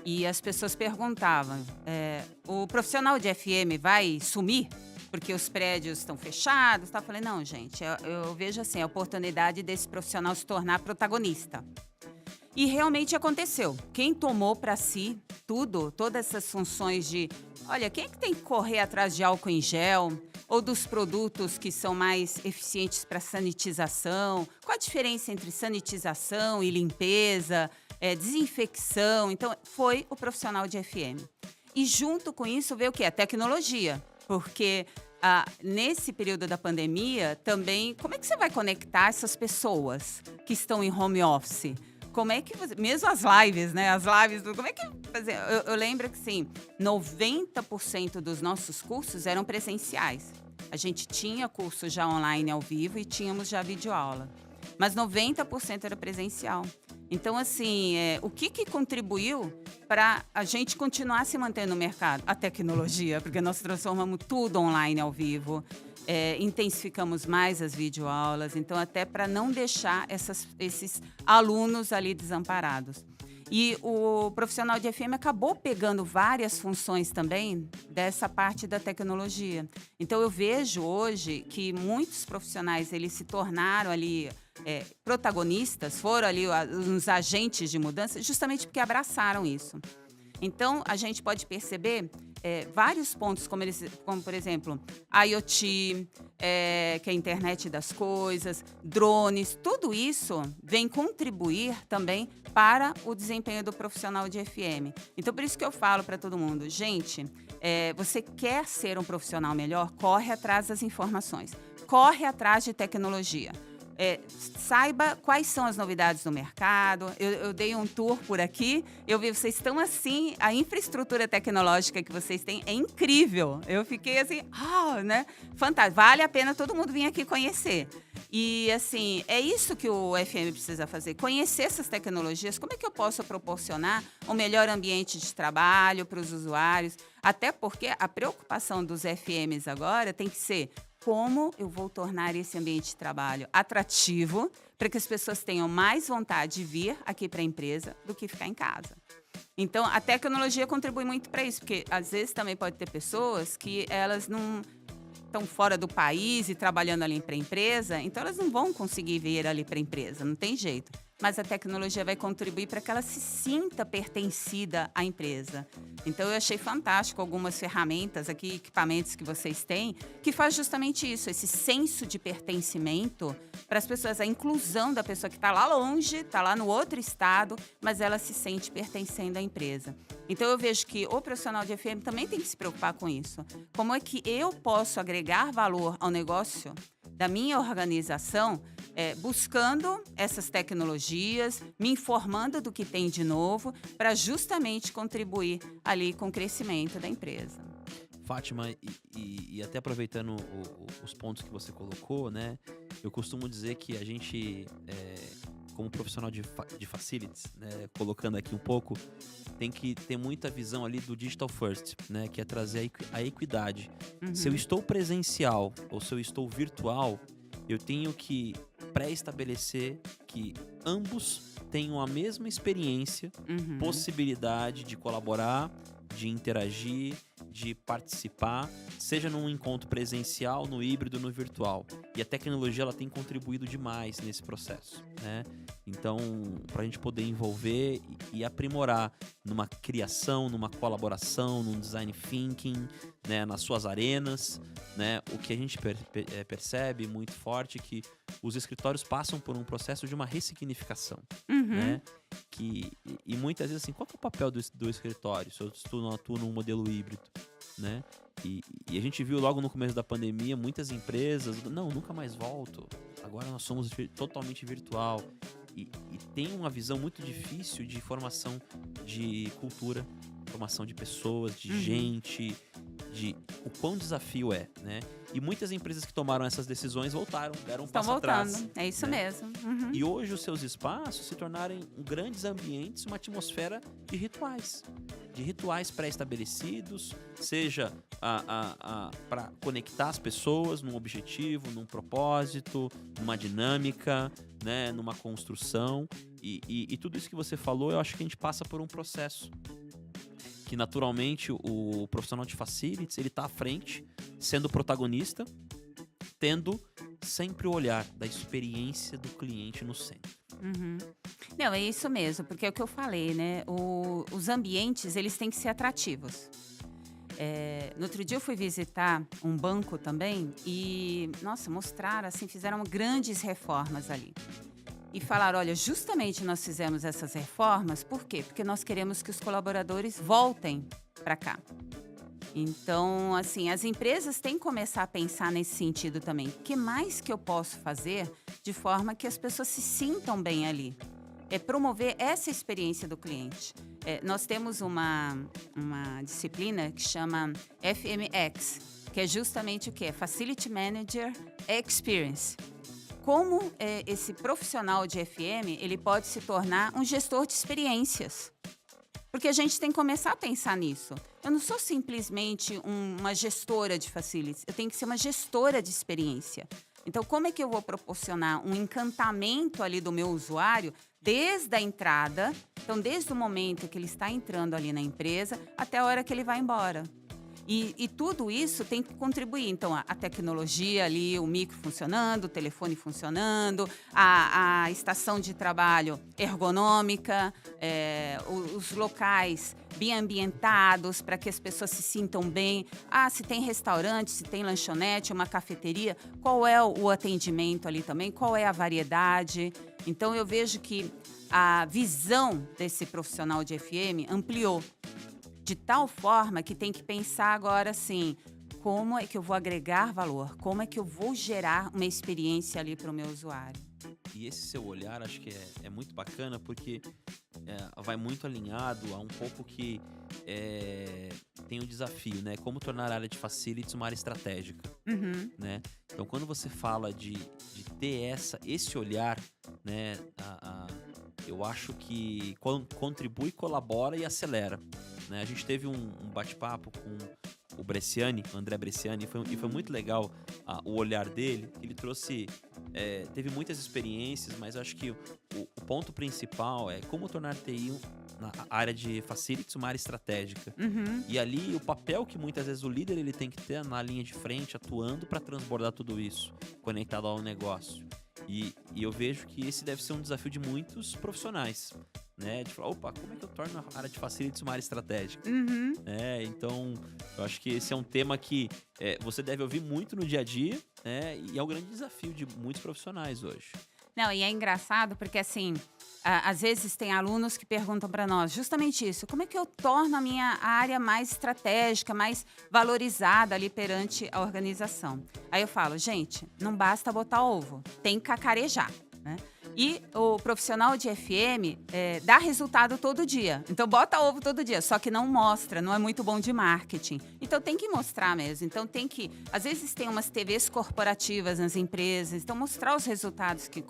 e as pessoas perguntavam, o profissional de FM vai sumir? Porque os prédios estão fechados. Eu falei, não, gente, eu vejo assim, a oportunidade desse profissional se tornar protagonista. E realmente aconteceu. Quem tomou para si todas essas funções de... Olha, quem é que tem que correr atrás de álcool em gel? Ou dos produtos que são mais eficientes para sanitização? Qual a diferença entre sanitização e limpeza, desinfecção? Então, foi o profissional de FM. E junto com isso veio o quê? A tecnologia. Porque nesse período da pandemia, também, como é que você vai conectar essas pessoas que estão em home office? Como é que você... Mesmo as lives, né? As lives... Como é que... Eu lembro que, sim, 90% dos nossos cursos eram presenciais. A gente tinha curso já online ao vivo e tínhamos já videoaula. Mas 90% era presencial. Então, assim, o que contribuiu para a gente continuar se mantendo no mercado? A tecnologia, porque nós transformamos tudo online ao vivo. Intensificamos mais as videoaulas, então até para não deixar esses alunos ali desamparados. E o profissional de FM acabou pegando várias funções também dessa parte da tecnologia. Então eu vejo hoje que muitos profissionais eles se tornaram ali protagonistas, foram ali uns agentes de mudança, justamente porque abraçaram isso. Então a gente pode perceber vários pontos, como, por exemplo, IoT, que é a internet das coisas, drones, tudo isso vem contribuir também para o desempenho do profissional de FM. Então, por isso que eu falo para todo mundo, gente, você quer ser um profissional melhor? Corre atrás das informações, corre atrás de tecnologia. Saiba quais são as novidades do mercado. Eu dei um tour por aqui, eu vi, vocês estão assim, a infraestrutura tecnológica que vocês têm é incrível. Eu fiquei assim, né? Fantástico, vale a pena todo mundo vir aqui conhecer. E assim, é isso que o FM precisa fazer, conhecer essas tecnologias, como é que eu posso proporcionar um melhor ambiente de trabalho para os usuários, até porque a preocupação dos FMs agora tem que ser como eu vou tornar esse ambiente de trabalho atrativo para que as pessoas tenham mais vontade de vir aqui para a empresa do que ficar em casa. Então, a tecnologia contribui muito para isso, porque às vezes também pode ter pessoas que elas não estão fora do país e trabalhando ali para a empresa, então elas não vão conseguir vir ali para a empresa, não tem jeito. Mas a tecnologia vai contribuir para que ela se sinta pertencida à empresa. Então, eu achei fantástico algumas ferramentas aqui, equipamentos que vocês têm, que faz justamente isso, esse senso de pertencimento para as pessoas, a inclusão da pessoa que está lá longe, está lá no outro estado, mas ela se sente pertencendo à empresa. Então, eu vejo que o profissional de FM também tem que se preocupar com isso. Como é que eu posso agregar valor ao negócio da minha organização, buscando essas tecnologias, me informando do que tem de novo, para justamente contribuir ali com o crescimento da empresa. Fátima, e até aproveitando os pontos que você colocou, né? Eu costumo dizer que a gente, como profissional de facilities, né, colocando aqui um pouco, tem que ter muita visão ali do digital first, né? Que é trazer a equidade. Uhum. Se eu estou presencial ou se eu estou virtual, eu tenho que pré-estabelecer que ambos tenham a mesma experiência, possibilidade de colaborar, de interagir, de participar, seja num encontro presencial, no híbrido, no virtual. E a tecnologia ela tem contribuído demais nesse processo, né? Então, para a gente poder envolver e aprimorar numa criação, numa colaboração, num design thinking, né, nas suas arenas, né, o que a gente percebe muito forte é que os escritórios passam por um processo de uma ressignificação, né? E muitas vezes assim, qual que é o papel do escritório? Se eu atuo num modelo híbrido, né? E a gente viu logo no começo da pandemia muitas empresas, não, nunca mais volto, agora nós somos totalmente virtual. E tem uma visão muito difícil de formação de cultura, formação de pessoas, de gente, de o quão desafio é, né? E muitas empresas que tomaram essas decisões voltaram, deram um passo atrás. Estão voltando, é isso mesmo. E hoje os seus espaços se tornarem grandes ambientes, uma atmosfera de rituais pré-estabelecidos, seja para conectar as pessoas num objetivo, num propósito, numa dinâmica, né, numa construção. E tudo isso que você falou, eu acho que a gente passa por um processo que naturalmente o profissional de facilities, ele está à frente, sendo protagonista, tendo sempre o olhar da experiência do cliente no centro. Não, é isso mesmo, porque é o que eu falei, né? Os ambientes, eles têm que ser atrativos. No outro dia eu fui visitar um banco também e, nossa, mostraram, assim, fizeram grandes reformas ali. E falaram, olha, justamente nós fizemos essas reformas, por quê? Porque nós queremos que os colaboradores voltem para cá. Então, assim, as empresas têm que começar a pensar nesse sentido também. O que mais que eu posso fazer de forma que as pessoas se sintam bem ali? É promover essa experiência do cliente. Nós temos uma disciplina que chama FMX, que é justamente o quê? Facility Manager Experience. Como esse profissional de FM, ele pode se tornar um gestor de experiências. Porque a gente tem que começar a pensar nisso. Eu não sou simplesmente uma gestora de facilities, eu tenho que ser uma gestora de experiência. Então, como é que eu vou proporcionar um encantamento ali do meu usuário desde a entrada, então desde o momento que ele está entrando ali na empresa até a hora que ele vai embora? E tudo isso tem que contribuir. Então, a tecnologia ali, o micro funcionando, o telefone funcionando, a estação de trabalho ergonômica, os locais bem ambientados para que as pessoas se sintam bem. Se tem restaurante, se tem lanchonete, uma cafeteria, qual é o atendimento ali também, qual é a variedade. Então, eu vejo que a visão desse profissional de FM ampliou. De tal forma que tem que pensar agora assim, como é que eu vou agregar valor? Como é que eu vou gerar uma experiência ali para o meu usuário? E esse seu olhar, acho que é muito bacana, porque vai muito alinhado a um pouco que tem o desafio, né? Como tornar a área de facilities uma área estratégica, né? Então, quando você fala de ter esse olhar, né? Eu acho que contribui, colabora e acelera. Né? A gente teve um bate-papo com o Bresciani, o André Bresciani, e foi muito legal o olhar dele. Ele trouxe, teve muitas experiências, mas acho que o ponto principal é como tornar TI na área de facilities uma área estratégica. E ali o papel que muitas vezes o líder ele tem que ter na linha de frente, atuando para transbordar tudo isso, conectado ao negócio. E eu vejo que esse deve ser um desafio de muitos profissionais, né? De falar, opa, como é que eu torno a área de facilities uma área estratégica? Então, eu acho que esse é um tema que você deve ouvir muito no dia a dia, né? E é um grande desafio de muitos profissionais hoje. Não, e é engraçado porque, assim, às vezes tem alunos que perguntam para nós justamente isso. Como é que eu torno a minha área mais estratégica, mais valorizada ali perante a organização? Aí eu falo, gente, não basta botar ovo, tem que cacarejar, né? E o profissional de FM dá resultado todo dia. Então, bota ovo todo dia, só que não mostra, não é muito bom de marketing. Então, tem que mostrar mesmo. Então, tem que... Às vezes, tem umas TVs corporativas nas empresas. Então, mostrar os resultados que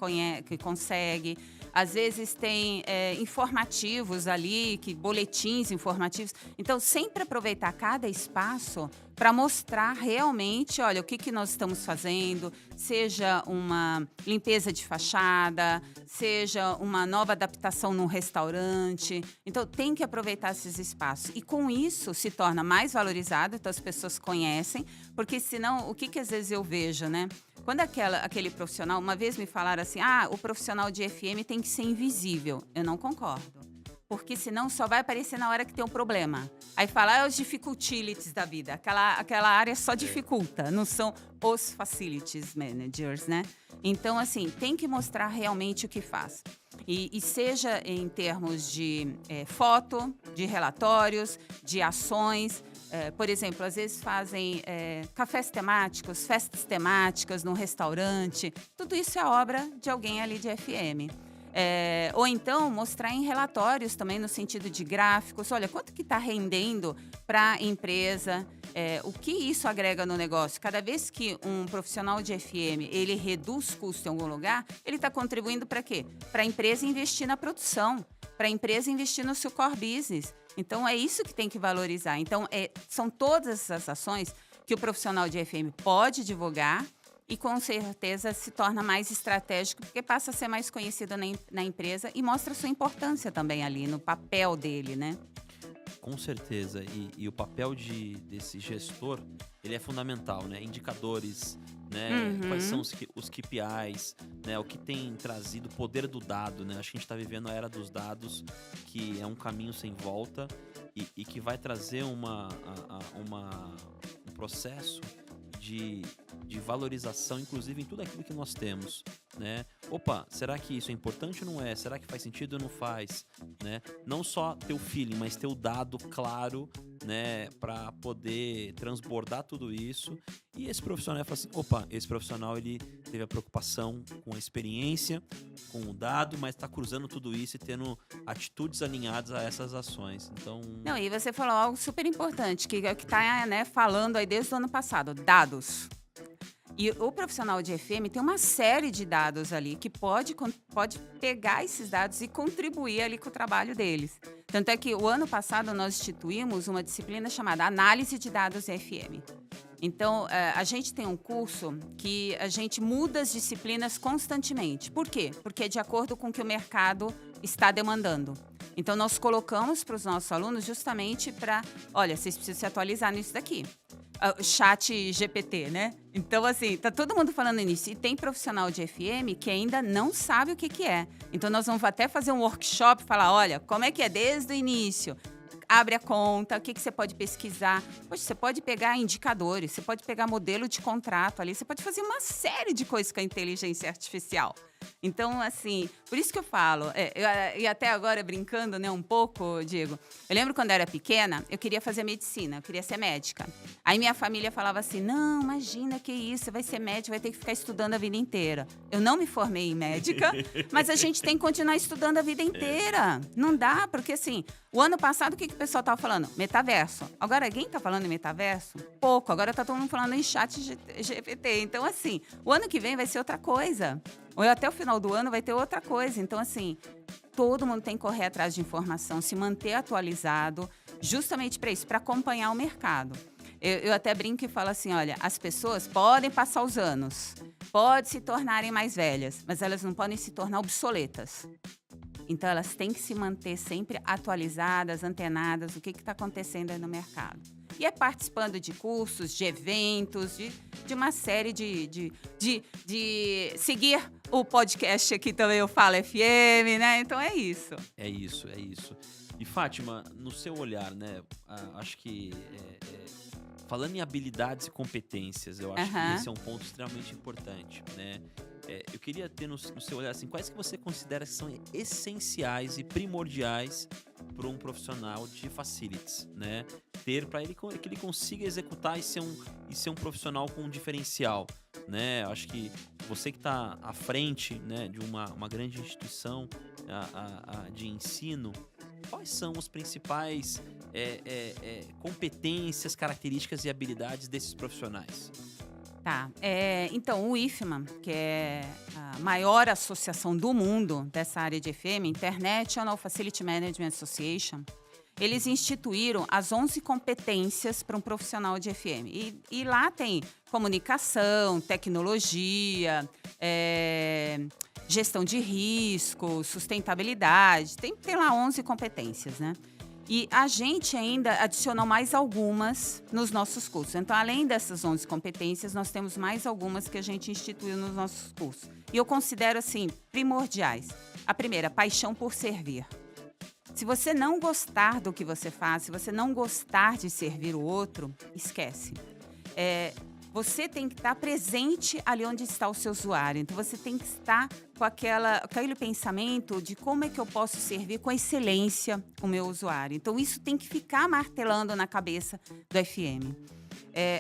consegue. Às vezes tem informativos ali, boletins informativos. Então, sempre aproveitar cada espaço para mostrar realmente, olha, o que nós estamos fazendo, seja uma limpeza de fachada, seja uma nova adaptação num restaurante. Então, tem que aproveitar esses espaços. E com isso, se torna mais valorizado, então as pessoas conhecem, porque senão, o que às vezes eu vejo, né? Quando aquele profissional, uma vez me falaram assim, o profissional de FM tem que ser invisível. Eu não concordo. Porque senão só vai aparecer na hora que tem um problema. Aí fala, os difficulties da vida. Aquela área só dificulta, não são os facilities managers, né? Então, assim, tem que mostrar realmente o que faz. E seja em termos de foto, de relatórios, de ações. Por exemplo, às vezes fazem cafés temáticos, festas temáticas num restaurante. Tudo isso é obra de alguém ali de FM. Ou então mostrar em relatórios também no sentido de gráficos. Olha, quanto que está rendendo para a empresa? O que isso agrega no negócio? Cada vez que um profissional de FM ele reduz custo em algum lugar, ele está contribuindo para quê? Para a empresa investir na produção, para a empresa investir no seu core business. Então, é isso que tem que valorizar. Então, são todas essas ações que o profissional de FM pode divulgar e, com certeza, se torna mais estratégico, porque passa a ser mais conhecido na empresa e mostra a sua importância também ali, no papel dele, né? Com certeza. E o papel desse gestor, ele é fundamental, né? Indicadores, né? Quais são os KPIs, né? O que tem trazido o poder do dado, né? Acho que a gente está vivendo a era dos dados, que é um caminho sem volta e que vai trazer um processo de valorização, inclusive em tudo aquilo que nós temos, né? Opa, será que isso é importante ou não é? Será que faz sentido ou não faz? Né? Não só ter o feeling, mas ter o dado claro, né? Para poder transbordar tudo isso. E esse profissional fala assim, opa, esse profissional ele teve a preocupação com a experiência, com o dado, mas está cruzando tudo isso e tendo atitudes alinhadas a essas ações. Então... Não, e você falou algo super importante, que está, né, falando aí desde o ano passado, dados. E o profissional de FM tem uma série de dados ali que pode pegar esses dados e contribuir ali com o trabalho deles. Tanto é que o ano passado nós instituímos uma disciplina chamada Análise de Dados FM. Então, a gente tem um curso que a gente muda as disciplinas constantemente. Por quê? Porque é de acordo com o que o mercado está demandando. Então, nós colocamos para os nossos alunos justamente para, olha, vocês precisam se atualizar nisso daqui. O chat GPT, né? Então, assim, tá todo mundo falando nisso. E tem profissional de FM que ainda não sabe o que é. Então, nós vamos até fazer um workshop, falar, olha, como é que é desde o início? Abre a conta, o que você pode pesquisar. Poxa, você pode pegar indicadores, você pode pegar modelo de contrato ali, você pode fazer uma série de coisas com a inteligência artificial. Então, assim, por isso que eu falo, e até agora brincando, né, um pouco, Diego, eu lembro quando eu era pequena, eu queria fazer medicina, eu queria ser médica. Aí minha família falava assim, não, imagina que isso, você vai ser médica, vai ter que ficar estudando a vida inteira. Eu não me formei em médica, mas a gente tem que continuar estudando a vida inteira. Não dá, porque assim, o ano passado o que o pessoal estava falando? Metaverso. Agora, alguém está falando em metaverso? Pouco, agora está todo mundo falando em chat GPT. Então, assim, o ano que vem vai ser outra coisa. Ou até o final do ano vai ter outra coisa. Então, assim, todo mundo tem que correr atrás de informação, se manter atualizado, justamente para isso, para acompanhar o mercado. Eu até brinco e falo assim, olha, as pessoas podem passar os anos, podem se tornarem mais velhas, mas elas não podem se tornar obsoletas. Então, elas têm que se manter sempre atualizadas, antenadas, o que está acontecendo aí no mercado. E é participando de cursos, de eventos, de uma série de seguir o podcast aqui também, o Fala FM, né? Então, é isso. É isso. E, Fátima, no seu olhar, né? Acho que... falando em habilidades e competências, eu acho que esse é um ponto extremamente importante, né? Eu queria ter no seu olhar, assim, quais que você considera que são essenciais e primordiais para um profissional de facilities, né? Ter para ele que ele consiga executar e ser um profissional com um diferencial, né? Acho que você que está à frente, né, de uma grande instituição de ensino, quais são os principais competências, características e habilidades desses profissionais? Tá. Então, o IFMA, que é a maior associação do mundo dessa área de FM, International Facility Management Association, eles instituíram as 11 competências para um profissional de FM. E lá tem comunicação, tecnologia, gestão de risco, sustentabilidade. Tem lá 11 competências, né? E a gente ainda adicionou mais algumas nos nossos cursos. Então, além dessas 11 competências, nós temos mais algumas que a gente instituiu nos nossos cursos. E eu considero, assim, primordiais. A primeira, paixão por servir. Se você não gostar do que você faz, se você não gostar de servir o outro, esquece. Você tem que estar presente ali onde está o seu usuário. Então, você tem que estar com aquele pensamento de como é que eu posso servir com excelência o meu usuário. Então, isso tem que ficar martelando na cabeça do FM.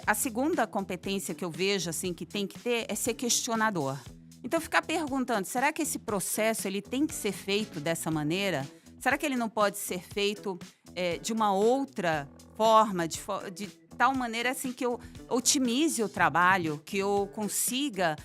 A segunda competência que eu vejo assim, que tem que ter é ser questionador. Então, ficar perguntando, será que esse processo ele tem que ser feito dessa maneira? Será que ele não pode ser feito de uma outra forma, de tal maneira assim que eu otimize o trabalho, que eu consiga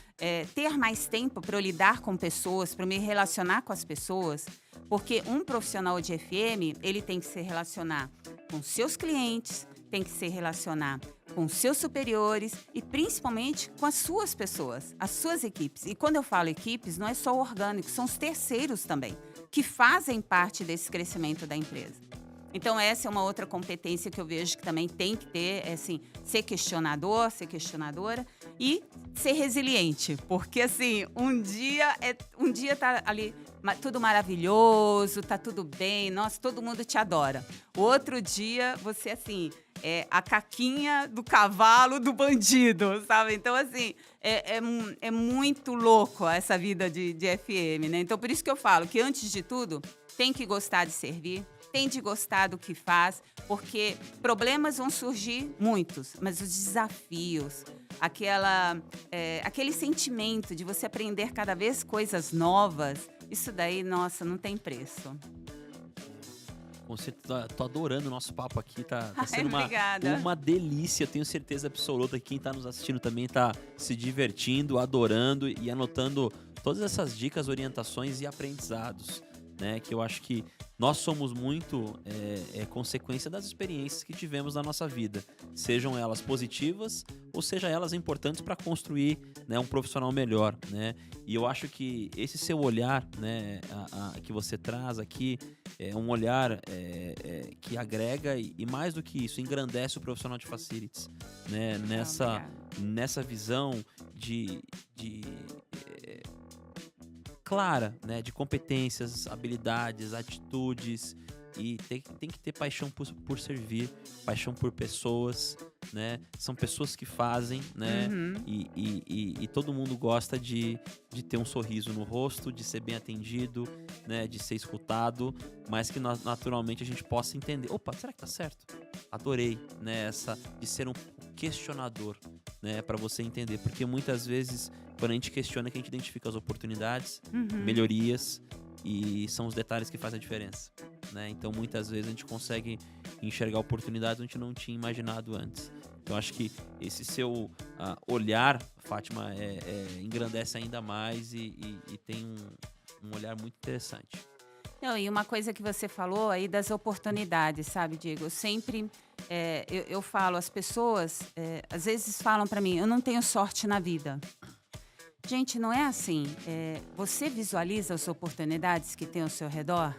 ter mais tempo para eu lidar com pessoas, para me relacionar com as pessoas? Porque um profissional de FM, ele tem que se relacionar com seus clientes, tem que se relacionar com seus superiores e principalmente com as suas pessoas, as suas equipes. E quando eu falo equipes, não é só o orgânico, são os terceiros também, que fazem parte desse crescimento da empresa. Então, essa é uma outra competência que eu vejo que também tem que ter, assim, ser questionador, ser questionadora e ser resiliente. Porque, assim, um dia tá ali tudo maravilhoso, tá tudo bem, nossa, todo mundo te adora. O outro dia, você, assim, é a caquinha do cavalo do bandido, sabe? Então, assim, é muito louco essa vida de FM, né? Então, por isso que eu falo que, antes de tudo, tem que gostar de servir, tem de gostar do que faz, porque problemas vão surgir muitos, mas os desafios, aquele sentimento de você aprender cada vez coisas novas, isso daí, nossa, não tem preço. Você tô adorando o nosso papo aqui, tá sendo Obrigada. uma delícia, eu tenho certeza absoluta que quem tá nos assistindo também tá se divertindo, adorando e anotando todas essas dicas, orientações e aprendizados, né? Que eu acho que nós somos muito consequência das experiências que tivemos na nossa vida, sejam elas positivas ou sejam elas importantes para construir, né, um profissional melhor, né? E eu acho que esse seu olhar, né, que você traz aqui é um olhar que agrega e mais do que isso, engrandece o profissional de facilities, né? Nessa visão clara, né, de competências, habilidades, atitudes, e tem que ter paixão por servir, paixão por pessoas, né? São pessoas que fazem, né? Uhum. E todo mundo gosta de ter um sorriso no rosto, de ser bem atendido, né? De ser escutado, mas que naturalmente a gente possa entender. Opa, será que tá certo? Adorei, né? De ser um questionador, né? Para você entender, porque muitas vezes quando a gente questiona, que a gente identifica as oportunidades, melhorias, e são os detalhes que fazem a diferença, né? Então, muitas vezes a gente consegue enxergar oportunidades onde a gente não tinha imaginado antes. Então, acho que esse seu olhar, Fátima, engrandece ainda mais e tem um olhar muito interessante. Não, e uma coisa que você falou aí das oportunidades, sabe, Diego? Eu sempre, eu falo, as pessoas às vezes falam para mim, eu não tenho sorte na vida. Gente, não é assim. Você visualiza as oportunidades que tem ao seu redor?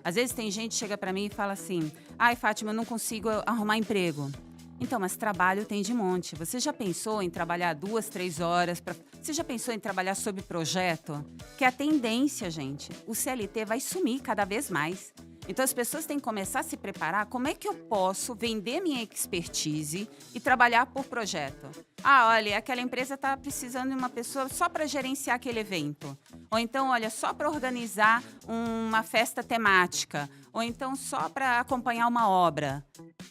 Às vezes tem gente que chega para mim e fala assim, ai, Fátima, eu não consigo arrumar emprego. Então, mas trabalho tem de monte. Você já pensou em trabalhar 2, 3 horas? Você já pensou em trabalhar sob projeto? Que é a tendência, gente. O CLT vai sumir cada vez mais. Então, as pessoas têm que começar a se preparar. Como é que eu posso vender minha expertise e trabalhar por projeto? Ah, olha, aquela empresa está precisando de uma pessoa só para gerenciar aquele evento. Ou então, olha, só para organizar uma festa temática. Ou então, só para acompanhar uma obra.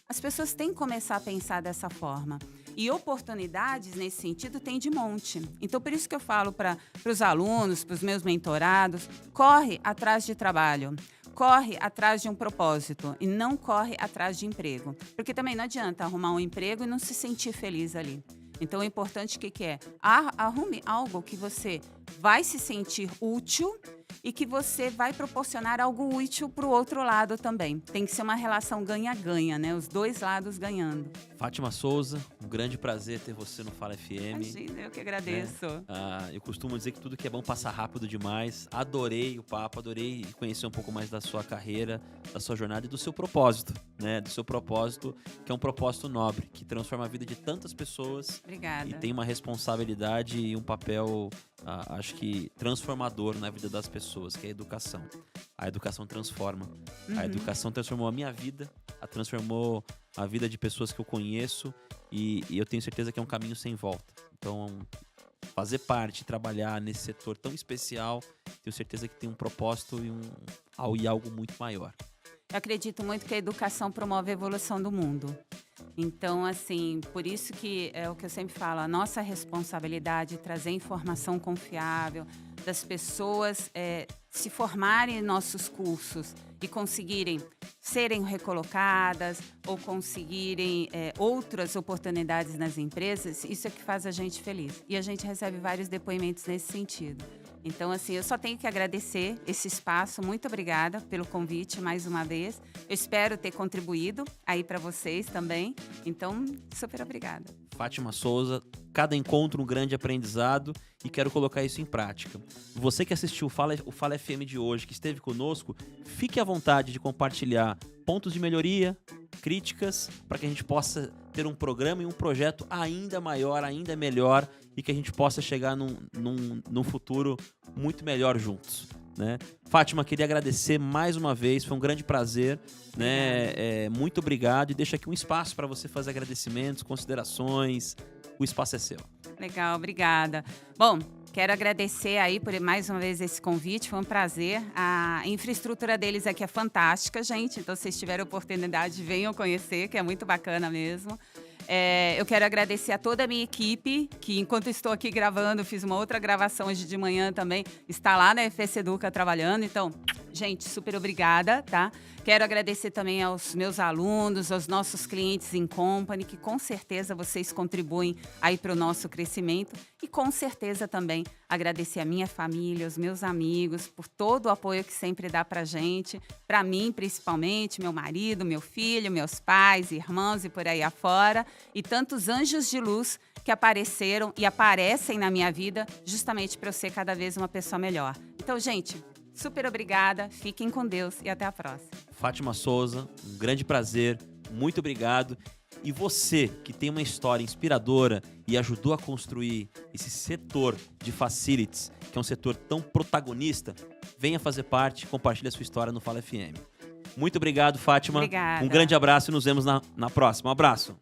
As pessoas têm que começar a pensar dessa forma. E oportunidades, nesse sentido, tem de monte. Então, por isso que eu falo para os alunos, para os meus mentorados, corre atrás de trabalho. Corre atrás de um propósito e não corre atrás de emprego. Porque também não adianta arrumar um emprego e não se sentir feliz ali. Então, o importante que é? Arrume algo que você vai se sentir útil e que você vai proporcionar algo útil para o outro lado também. Tem que ser uma relação ganha-ganha, né? Os dois lados ganhando. Fátima Souza, um grande prazer ter você no Fala FM. Imagina, eu que agradeço. Eu costumo dizer que tudo que é bom passa rápido demais. Adorei o papo, adorei conhecer um pouco mais da sua carreira, da sua jornada e do seu propósito, né? Do seu propósito, que é um propósito nobre, que transforma a vida de tantas pessoas. Obrigada. E tem uma responsabilidade e um papel, acho que transformador na vida das pessoas, que é a educação. A educação transforma. A educação transformou a minha vida, transformou a vida de pessoas que eu conheço e eu tenho certeza que é um caminho sem volta. Então, fazer parte, trabalhar nesse setor tão especial, tenho certeza que tem um propósito e algo muito maior. Eu acredito muito que a educação promove a evolução do mundo. Então, assim, por isso que é o que eu sempre falo, a nossa responsabilidade é trazer informação confiável, das pessoas se formarem em nossos cursos e conseguirem serem recolocadas ou conseguirem outras oportunidades nas empresas, isso é que faz a gente feliz. E a gente recebe vários depoimentos nesse sentido. Então, assim, eu só tenho que agradecer esse espaço. Muito obrigada pelo convite mais uma vez. Eu espero ter contribuído aí para vocês também. Então, super obrigada. Fátima Souza, cada encontro um grande aprendizado e quero colocar isso em prática. Você que assistiu o Fala FM de hoje, que esteve conosco, fique à vontade de compartilhar pontos de melhoria, críticas, para que a gente possa ter um programa e um projeto ainda maior, ainda melhor e que a gente possa chegar num futuro muito melhor juntos. Né? Fátima, queria agradecer mais uma vez, foi um grande prazer, né? Muito obrigado e deixo aqui um espaço para você fazer agradecimentos, considerações, o espaço é seu. Legal, obrigada. Bom, quero agradecer aí por mais uma vez esse convite, foi um prazer. A infraestrutura deles aqui é fantástica, gente, então se vocês tiverem oportunidade, venham conhecer, que é muito bacana mesmo. Eu quero agradecer a toda a minha equipe, que enquanto estou aqui gravando, fiz uma outra gravação hoje de manhã também, está lá na FS Educa trabalhando, então, gente, super obrigada, tá? Quero agradecer também aos meus alunos, aos nossos clientes in company, que com certeza vocês contribuem aí para o nosso crescimento e com certeza também agradecer a minha família, os meus amigos, por todo o apoio que sempre dá pra gente, para mim principalmente, meu marido, meu filho, meus pais, irmãos e por aí afora, e tantos anjos de luz que apareceram e aparecem na minha vida justamente para eu ser cada vez uma pessoa melhor. Então, gente, super obrigada, fiquem com Deus e até a próxima. Fátima Souza, um grande prazer, muito obrigado. E você que tem uma história inspiradora e ajudou a construir esse setor de facilities, que é um setor tão protagonista, venha fazer parte, compartilhe a sua história no Fala FM. Muito obrigado, Fátima. Obrigada. Um grande abraço e nos vemos na próxima. Um abraço.